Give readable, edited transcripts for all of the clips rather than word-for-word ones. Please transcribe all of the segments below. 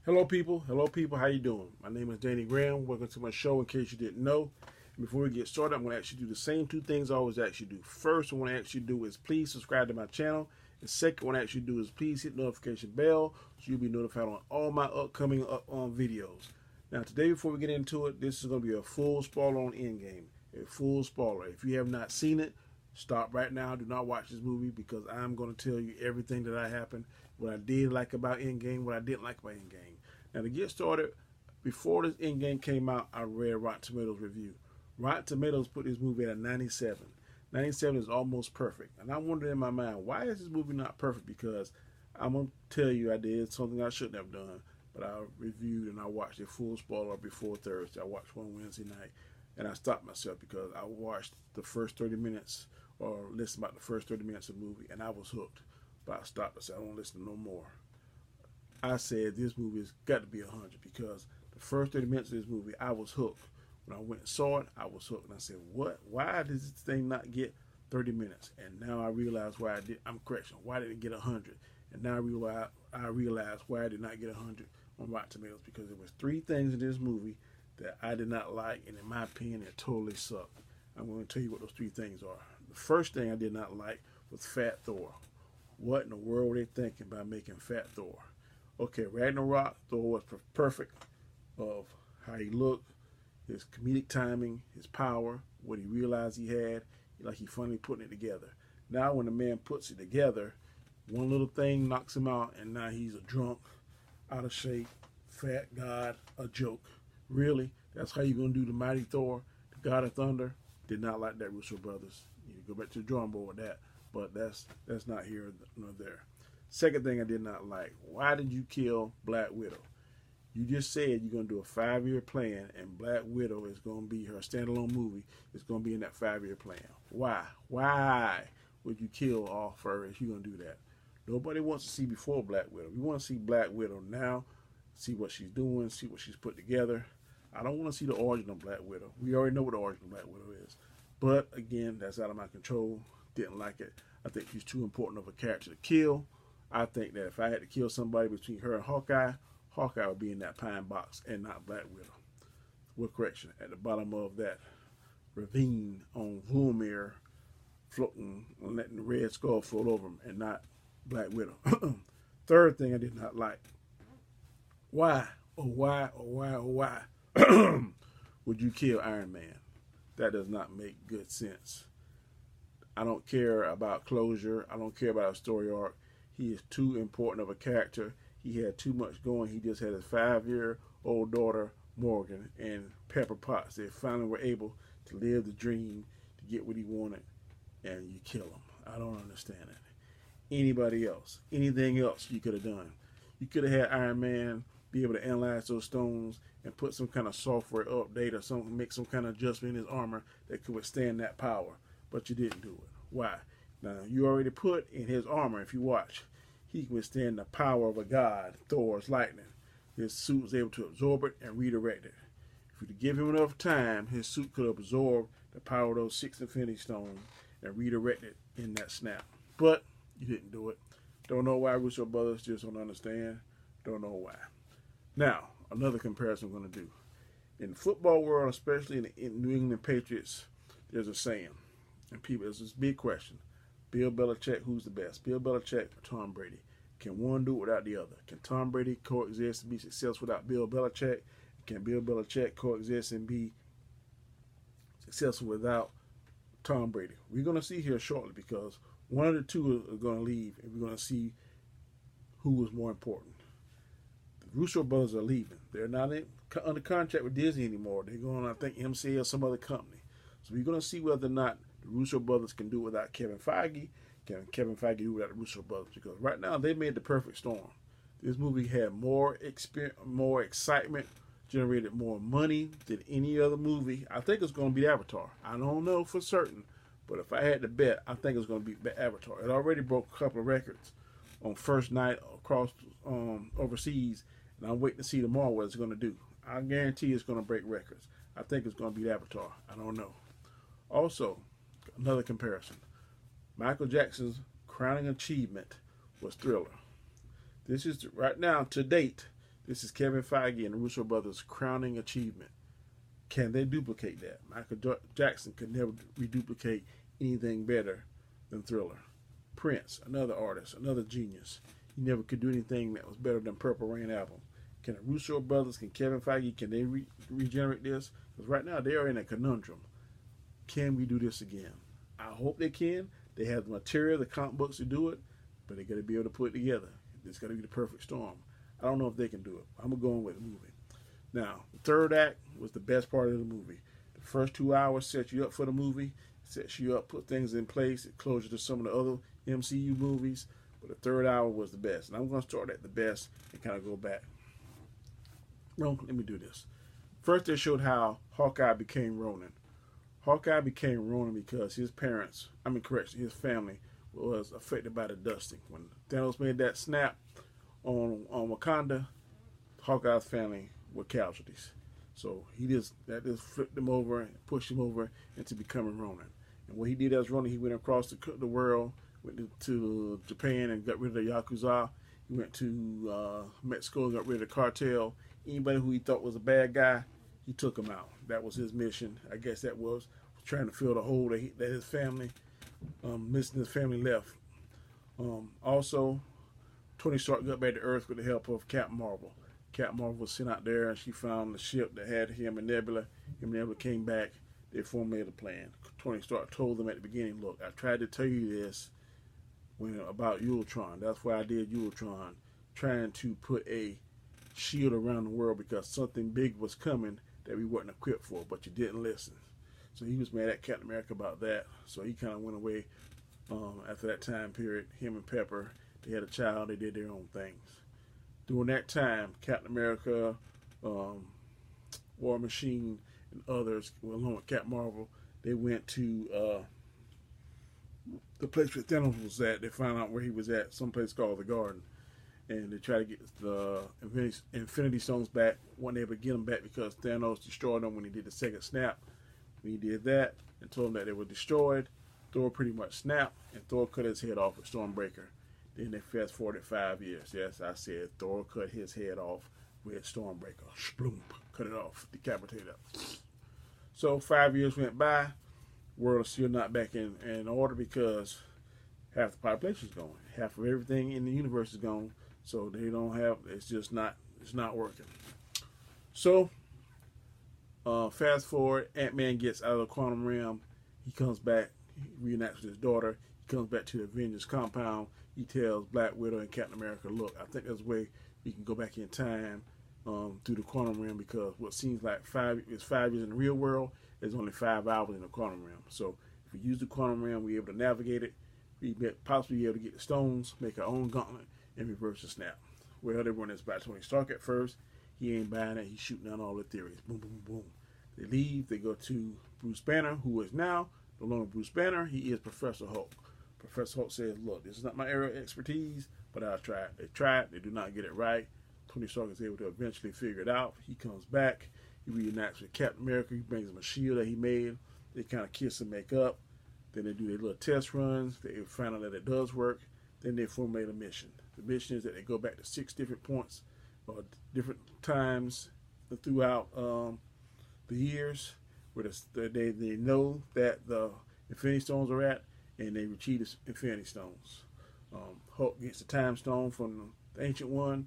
Hello people, how you doing? My name is Danny Graham. Welcome to my show in case you didn't know. And before we get started, I'm going to ask you to do the same two things I always ask you to do. First, I want to ask you to do is please subscribe to my channel. And second, what I ask you to do is please hit the notification bell so you'll be notified on all my upcoming videos. Now today, before we get into it, this is going to be a full spoiler on Endgame. A full spoiler. If you have not seen it, stop right now. Do not watch this movie because I'm going to tell you everything that happened, what I did like about Endgame, what I didn't like about Endgame. Now to get started, before this Endgame came out, I read Rotten Tomatoes review. Rotten Tomatoes put this movie at a 97. 97 is almost perfect. And I'm wondering in my mind, why is this movie not perfect? Because I'm going to tell you I did something I shouldn't have done. But I reviewed and I watched a full spoiler before Thursday. I watched one Wednesday night. And I stopped myself because I watched the first 30 minutes or listened about the first 30 minutes of the movie. And I was hooked. But I stopped. I said, I don't listen no more. I said this movie has got to be 100 because the first 30 minutes of this movie, I was hooked. When I went and saw it, I was hooked. And I said, what? Why does this thing not get 30 minutes? And now I realize why I did. Why did it get 100? And now I realize why I did not get 100 on Rotten Tomatoes, because there was three things in this movie that I did not like, and in my opinion, it totally sucked. I'm going to tell you what those three things are. The first thing I did not like was Fat Thor. What in the world were they thinking by making Fat Thor? Okay, Ragnarok, Thor was perfect of how he looked, his comedic timing, his power, what he realized he had, like he finally putting it together. Now when the man puts it together, one little thing knocks him out, and now he's a drunk, out of shape, fat god, a joke. Really? That's how you're going to do the mighty Thor, the god of thunder? Did not like that, Russo brothers. You go back to the drawing board with that, but that's not here nor there. Second thing I did not like, why did you kill Black Widow? You just said you're going to do a 5-year plan, and Black Widow is going to be her standalone movie. It's going to be in that 5-year plan. Why? Why would you kill off her if you're going to do that? Nobody wants to see before Black Widow. We want to see Black Widow now, see what she's doing, see what she's put together. I don't want to see the origin of Black Widow. We already know what the origin of Black Widow is. But, again, that's out of my control. Didn't like it. I think she's too important of a character to kill. I think that if I had to kill somebody between her and Hawkeye, Hawkeye would be in that pine box and not Black Widow. With correction, at the bottom of that ravine on Vormir, floating and letting the Red Skull float over him, and not Black Widow. Third thing I did not like. Why, oh why, oh why, oh why would you kill Iron Man? That does not make good sense. I don't care about closure. I don't care about a story arc. He is too important of a character. He had too much going. He just had his 5-year-old daughter, Morgan, and Pepper Potts. They finally were able to live the dream, to get what he wanted, and you kill him. I don't understand it. Anybody else, anything else you could have done. You could have had Iron Man be able to analyze those stones and put some kind of software update or something, make some kind of adjustment in his armor that could withstand that power, but you didn't do it. Why? Now, you already put in his armor, if you watch, he can withstand the power of a god, Thor's lightning. His suit was able to absorb it and redirect it. If you give him enough time, his suit could absorb the power of those 6 Infinity Stones and redirect it in that snap. But you didn't do it. Don't know why, Russo brothers, just don't understand. Don't know why. Now, another comparison I'm going to do. In the football world, especially in New England Patriots, there's a saying. And people, there's this big question. Bill Belichick, who's the best? Bill Belichick or Tom Brady? Can one do it without the other? Can Tom Brady coexist and be successful without Bill Belichick? Can Bill Belichick coexist and be successful without Tom Brady? We're going to see here shortly, because one of the two are going to leave, and we're going to see who is more important. The Russo brothers are leaving. They're not under contract with Disney anymore. They're going, I think, MCA or some other company. So we're going to see whether or not the Russo brothers can do it without Kevin Feige. Can Kevin Feige do it without the Russo brothers? Because right now they made the perfect storm. This movie had more excitement, generated more money than any other movie. I think it's going to be Avatar. I don't know for certain, but if I had to bet, I think it's going to be Avatar. It already broke a couple of records on first night across overseas, and I'm waiting to see tomorrow what it's going to do. I guarantee it's going to break records. I think it's going to be Avatar. I don't know. Also, another comparison. Michael Jackson's crowning achievement was Thriller. This is, right now, to date, This is Kevin Feige and the Russo brothers' crowning achievement. Can they duplicate that? Michael Jackson could never reduplicate anything better than Thriller. Prince, another artist, another genius. He never could do anything that was better than Purple Rain album. Can the Russo brothers, can Kevin Feige, can they regenerate this? Because right now they are in a conundrum. Can we do this again? I hope they can. They have the material, the comic books to do it, but they got to be able to put it together. It's got to be the perfect storm. I don't know if they can do it. I'm going to go on with the movie. Now, the third act was the best part of the movie. The first 2 hours set you up for the movie, sets you up, put things in place, it closed you to some of the other MCU movies, but the third hour was the best. And I'm going to start at the best and kind of go back. Well, let me do this. First, they showed how Hawkeye became Ronin. Hawkeye became Ronin because his his family was affected by the dusting. When Thanos made that snap on Wakanda, Hawkeye's family were casualties. So that just flipped him over and pushed him over into becoming Ronin. And what he did as Ronin, he went across the world, went to Japan and got rid of the Yakuza. He went to Mexico and got rid of the cartel. Anybody who he thought was a bad guy, he took him out. That was his mission. I guess that was trying to fill the hole that his family, missing his family left. Also, Tony Stark got back to Earth with the help of Captain Marvel. Captain Marvel was sent out there and she found the ship that had him and Nebula. Him and Nebula came back. They formulated a plan. Tony Stark told them at the beginning, look, I tried to tell you this about Ultron. That's why I did Ultron, trying to put a shield around the world because something big was coming that we weren't equipped for, but you didn't listen. So he was mad at Captain America about that. So he kind of went away after that time period. Him and Pepper, they had a child. They did their own things. During that time, Captain America, War Machine, and others, along with Captain Marvel, they went to the place where Thanos was at. They found out where he was at, someplace called the Garden. And they tried to get the Infinity Stones back. Weren't able to get them back because Thanos destroyed them when he did the second snap. When he did that and told them that they were destroyed, Thor pretty much snapped, and Thor cut his head off with Stormbreaker. Then they fast forwarded 5 years. Yes, I said Thor cut his head off with Stormbreaker. Shloom, cut it off, decapitated it. So 5 years went by. World is still not back in order because half the population is gone. Half of everything in the universe is gone. So they don't have. It's not working. So fast forward, Ant-Man gets out of the quantum realm. He comes back. He reunites with his daughter. He comes back to the Avengers compound. He tells Black Widow and Captain America, look, I think there's a way we can go back in time through the quantum realm because what seems like 5 years in the real world is only 5 hours in the quantum realm. So if we use the quantum realm, we're able to navigate it. We may possibly be able to get the stones, make our own gauntlet, and reverse the snap. Well, everyone is by Tony Stark at first. He ain't buying it. He's shooting down all the theories. Boom, boom, boom. They leave. They go to Bruce Banner, who is now no longer Bruce Banner. He is Professor Hulk. Professor Hulk says, look, this is not my area of expertise, but I'll try it. They try it. They do not get it right. Tony Stark is able to eventually figure it out. He comes back. He reunites with Captain America. He brings him a shield that he made. They kind of kiss and make up. Then they do their little test runs. They find out that it does work. Then they formulate a mission. The mission is that they go back to 6 different points or different times throughout the years where they know that the Infinity Stones are at, and they retrieve the Infinity Stones. Hulk gets the Time Stone from the Ancient One.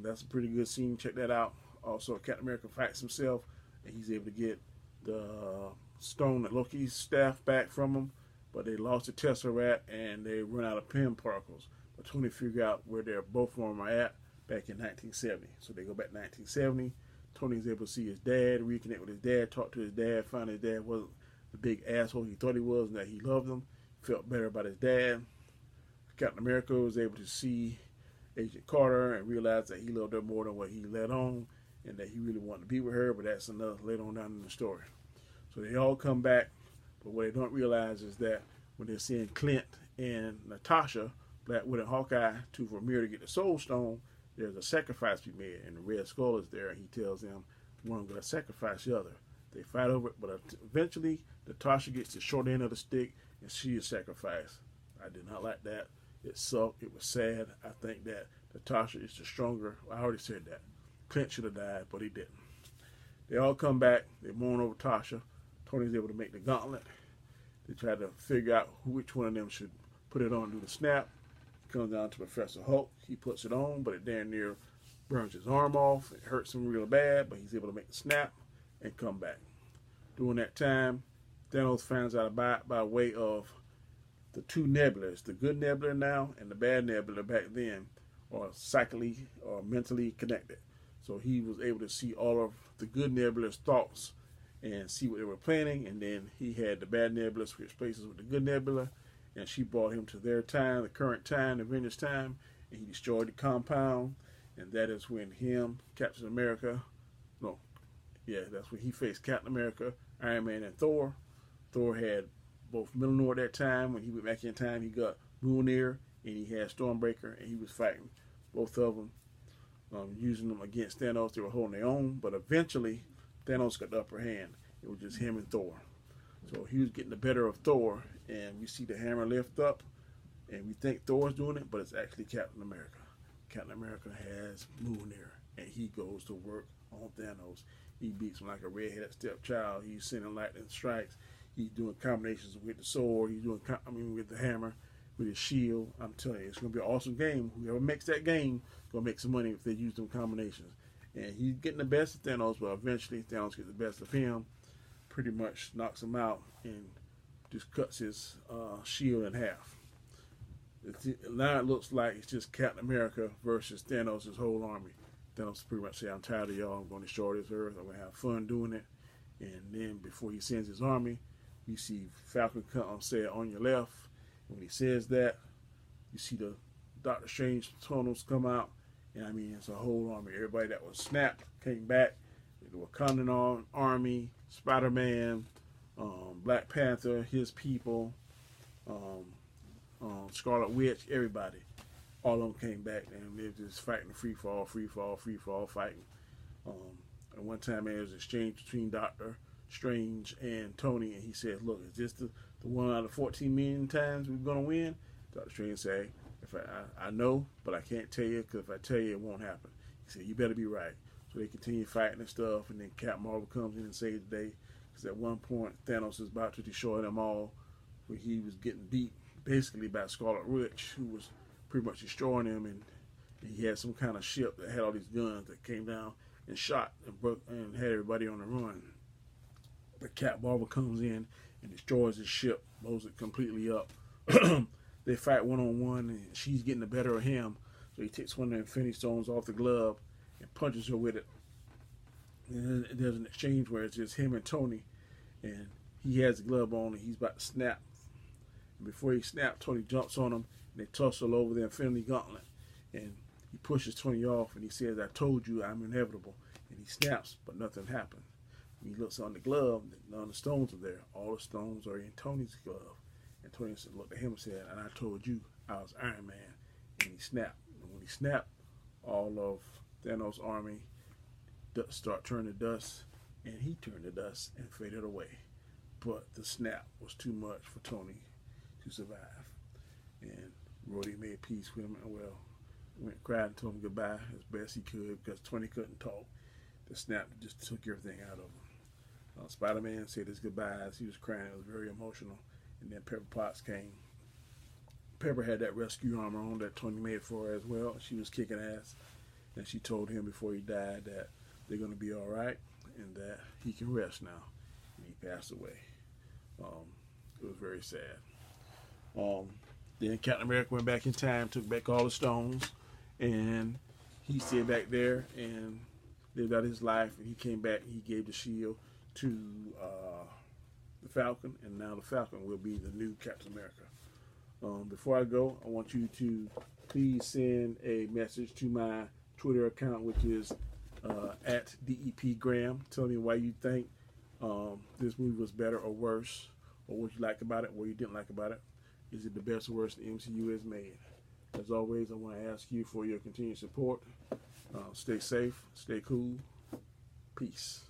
That's a pretty good scene. Check that out. Also, Captain America fights himself, and he's able to get the stone that Loki's staff back from him. But they lost the Tesseract, and they run out of Pym particles. But Tony figure out where they're both of them are at back in 1970. So they go back to 1970. Tony's able to see his dad, reconnect with his dad, talk to his dad, find his dad wasn't the big asshole he thought he was, and that he loved him. Felt better about his dad. Captain America was able to see Agent Carter and realize that he loved her more than what he let on, and that he really wanted to be with her, but that's enough later on down in the story. So they all come back, but what they don't realize is that when they're seeing Clint and Natasha, Black Widow and Hawkeye, to Vermeer to get the Soul Stone, there's a sacrifice to be made, and the Red Skull is there, and he tells them, one of them going to sacrifice the other. They fight over it, but eventually Natasha gets the short end of the stick, and she is sacrificed. I did not like that. It sucked. It was sad. I think that Natasha is the stronger. I already said that. Clint should have died, but he didn't. They all come back. They mourn over Tasha. Tony's able to make the gauntlet. They try to figure out which one of them should put it on and do the snap. It comes down to Professor Hulk. He puts it on, but it damn near burns his arm off. It hurts him real bad, but he's able to make the snap and come back. During that time, Thanos finds out about by way of the two nebulas, the good nebula now and the bad nebula back then, are psychically or mentally connected. So he was able to see all of the good nebula's thoughts and see what they were planning, and then he had the bad nebula switch places with the good nebula, and she brought him to their time, the current time, the Avengers time, and he destroyed the compound, and that is when him, Captain America, that's when he faced Captain America, Iron Man, and Thor. Thor had both Mjolnir at that time. When he went back in time, he got Mjolnir, and he had Stormbreaker, and he was fighting both of them, using them against Thanos. They were holding their own, but eventually Thanos got the upper hand. It was just him and Thor. So he was getting the better of Thor, and we see the hammer lift up, and we think Thor's doing it, but it's actually Captain America. Captain America has Mjolnir, and he goes to work on Thanos. He beats him like a redheaded stepchild. He's sending lightning strikes. He's doing combinations with the sword. He's doing, with the hammer, with his shield. I'm telling you, it's going to be an awesome game. Whoever makes that game is going to make some money if they use them combinations. And he's getting the best of Thanos, but eventually Thanos gets the best of him, pretty much knocks him out, and just cuts his shield in half. Now it looks like it's just Captain America versus Thanos' whole army. Thanos pretty much say, I'm tired of y'all. I'm going to destroy this earth. I'm going to have fun doing it. And then before he sends his army, you see Falcon say on your left. And when he says that, you see the Doctor Strange tunnels come out. And I mean, it's a whole army. Everybody that was snapped came back. The Wakandan army, Spider-Man, Black Panther, his people, Scarlet Witch, everybody. All of them came back, and they were just fighting free fall fighting. At one time, there was an exchange between Doctor Strange and Tony, and he said, look, is this the one out of 14 million times we're going to win? Doctor Strange said, if I know, but I can't tell you, because if I tell you, it won't happen. He said, you better be right. So they continue fighting and stuff, and then Captain Marvel comes in and saves the day, because at one point, Thanos is about to destroy them all, where he was getting beat, basically by Scarlet Witch, who was pretty much destroying him, and he had some kind of ship that had all these guns that came down and shot and had everybody on the run. But Captain Marvel comes in and destroys his ship, blows it completely up. They fight one-on-one, and she's getting the better of him, so he takes one of the Infinity Stones off the glove and punches her with it. And there's an exchange where it's just him and Tony, and he has the glove on, and he's about to snap. And before he snaps, Tony jumps on him, and they tussle over the Infinity Gauntlet. And he pushes Tony off, and he says, I told you I'm inevitable. And he snaps, but nothing happens. When he looks on the glove, none of the stones are there. All the stones are in Tony's glove. And Tony looked at him and said, and I told you I was Iron Man. And he snapped. And when he snapped, all of Thanos' army start turning to dust, and he turned to dust and faded away. But the snap was too much for Tony to survive. And Rhodey made peace with him, and went cried and told him goodbye as best he could, because Tony couldn't talk. The snap just took everything out of him. Spider-Man said his goodbyes. He was crying. It was very emotional. And then Pepper Potts came. Pepper had that rescue armor on that Tony made for her as well. She was kicking ass. And she told him before he died that they're going to be all right and that he can rest now. And he passed away. It was very sad. Then Captain America went back in time, took back all the stones, and he stayed back there and lived out his life. And he came back and he gave the shield to the Falcon, and now the Falcon will be the new Captain America. Before I go, I want you to please send a message to my Twitter account, which is at DEPGraham. Tell me why you think this movie was better or worse, or what you like about it, what you didn't like about it. Is it the best or worst the MCU has made? As always, I want to ask you for your continued support. Stay safe, stay cool. Peace.